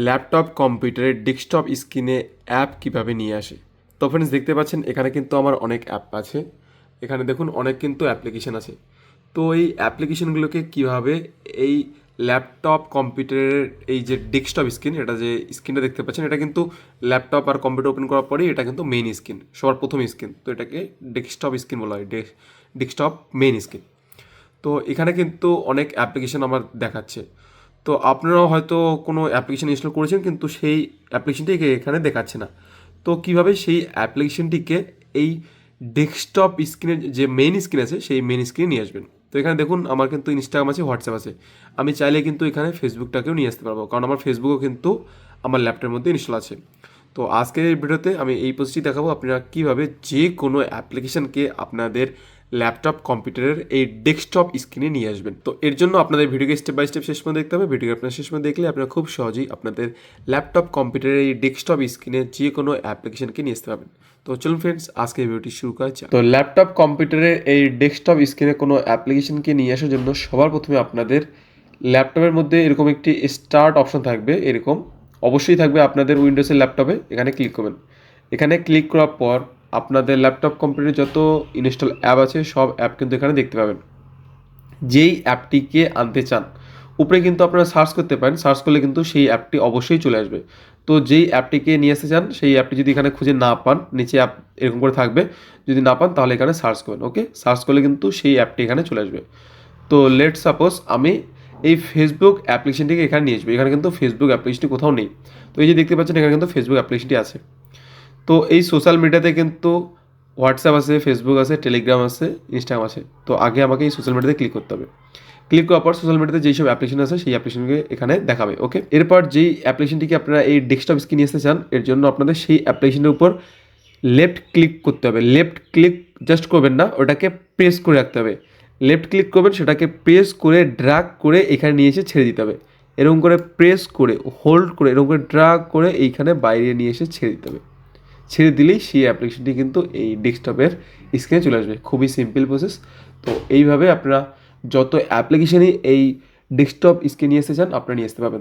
Laptop কম্পিউটারের desktop স্ক্রিনে app কিভাবে নিয়ে আসে। তো ফ্রেন্ডস, দেখতে পাচ্ছেন এখানে কিন্তু আমার অনেক অ্যাপ আছে। এখানে দেখুন অনেক কিন্তু অ্যাপ্লিকেশন আছে। তো এই অ্যাপ্লিকেশনগুলোকে কিভাবে এই ল্যাপটপ কম্পিউটারের এই যে ডেস্কটপ স্ক্রিন, এটা যে স্ক্রিনটা দেখতে পাচ্ছেন, এটা কিন্তু ল্যাপটপ আর কম্পিউটার ওপেন করার পরেই এটা কিন্তু মেইন স্ক্রিন, সবার প্রথম স্ক্রিন। তো এটাকে ডেস্কটপ স্ক্রিন বলা হয়, ডেস্কটপ মেইন স্ক্রিন। তো এখানে কিন্তু অনেক অ্যাপ্লিকেশন আমার দেখাচ্ছে। তো আপনারাও হয়তো কোনো অ্যাপ্লিকেশন ইনস্টল করেছেন, কিন্তু সেই অ্যাপ্লিকেশনটিকে এখানে দেখাচ্ছে না। তো কিভাবে সেই অ্যাপ্লিকেশনটিকে এই ডেস্কটপ স্ক্রিনের যে মেইন স্ক্রিন আছে সেই মেইন স্ক্রিনে নিয়ে আসবেন। তো এখানে দেখুন আমার কিন্তু ইনস্টাগ্রাম আছে, হোয়াটসঅ্যাপ আছে। আমি চাইলে কিন্তু এখানে ফেসবুকটাকেও নিয়ে আসতে পারবো, কারণ আমার ফেসবুকও কিন্তু আমার ল্যাপটপের মধ্যে ইনস্টল আছে। তো আজকের এই ভিডিওতে আমি এই প্রসেসটি দেখাবো, আপনারা কীভাবে যে কোনো অ্যাপ্লিকেশনকে আপনাদের ল্যাপটপ কম্পিউটারের এই ডেস্কটপ স্ক্রিনে নিয়ে আসবেন। তো এর জন্য আপনাদের ভিডিওকে স্টেপ বাই স্টেপ শেষ পর্যন্ত দেখতে হবে। ভিডিওকে আপনার শেষ পর্যন্ত দেখলে আপনারা খুব সহজেই আপনাদের ল্যাপটপ কম্পিউটারের এই ডেস্কটপ স্ক্রিনে যে কোনো অ্যাপ্লিকেশনকে নিয়ে আসতে পারবেন। তো চলুন ফ্রেন্ডস, আজকে এই ভিডিওটি শুরু করা যাক। তো ল্যাপটপ কম্পিউটারের এই ডেস্কটপ স্ক্রিনে কোনো অ্যাপ্লিকেশনকে নিয়ে আসার জন্য সবার প্রথমে আপনাদের ল্যাপটপের মধ্যে এরকম একটি স্টার্ট অপশন থাকবে, এরকম অবশ্যই থাকবে আপনাদের উইন্ডোজের ল্যাপটপে। এখানে ক্লিক করবেন। এখানে ক্লিক করার পর আপনাদের ল্যাপটপ কম্পিউটারে যত ইনস্টল অ্যাপ আছে সব অ্যাপ কিন্তু এখানে দেখতে পাবেন। যেই অ্যাপটিকে আনতে চান উপরে কিন্তু আপনারা সার্চ করতে পারেন, সার্চ করলে কিন্তু সেই অ্যাপটি অবশ্যই চলে আসবে। তো যেই অ্যাপটিকে নিয়ে আসতে চান সেই অ্যাপটি যদি এখানে খুঁজে না পান, নিচে অ্যাপ এরকম করে থাকবে, যদি না পান তাহলে এখানে সার্চ করবেন। ওকে, সার্চ করলে কিন্তু সেই অ্যাপটি এখানে চলে আসবে। তো লেট সাপোজ আমি এই ফেসবুক অ্যাপ্লিকেশনটিকে এখানে নিয়ে আসবো। এখানে কিন্তু ফেসবুক অ্যাপ্লিকেশনটি কোথাও নেই। তো এই যে দেখতে পাচ্ছেন এখানে কিন্তু ফেসবুক অ্যাপ্লিকেশনটি আছে। তো এই সোশ্যাল মিডিয়াতে কিন্তু হোয়াটসঅ্যাপ আছে, ফেসবুক আছে, টেলিগ্রাম আছে, ইনস্টাগ্রাম আছে। তো আগে আমাকে এই সোশ্যাল মিডিয়াতে ক্লিক করতে হবে। ক্লিক করার পর সোশ্যাল মিডিয়াতে যেই সব অ্যাপ্লিকেশন আছে সেই অ্যাপ্লিকেশনকে এখানে দেখাবে। ওকে, এরপর যেই অ্যাপ্লিকেশনটিকে আপনারা এই ডেস্কটপ স্ক্রিনে নিয়ে আসতে চান, এর জন্য আপনাদের সেই অ্যাপ্লিকেশনের উপর লেফট ক্লিক করতে হবে। লেফট ক্লিক জাস্ট করবেন না, ওটাকে প্রেস করে রাখতে হবে। লেফট ক্লিক করবেন, সেটাকে প্রেস করে ড্র্যাগ করে এখানে নিয়ে এসে ছেড়ে দিতে হবে। এরকম করে প্রেস করে হোল্ড করে এরকম করে ড্র্যাগ করে এইখানে বাইরে নিয়ে এসে ছেড়ে দিতে হবে। ছেড়ে দিলেই সেই অ্যাপ্লিকেশনটি কিন্তু এই ডেস্কটপের স্ক্রিনে চলে আসবে। খুবই সিম্পল প্রসেস। তো এইভাবে আপনারা যত অ্যাপ্লিকেশনই এই ডেস্কটপ স্ক্রিনে নিয়ে আসতে চান আপনারা নিয়ে আসতে পারবেন।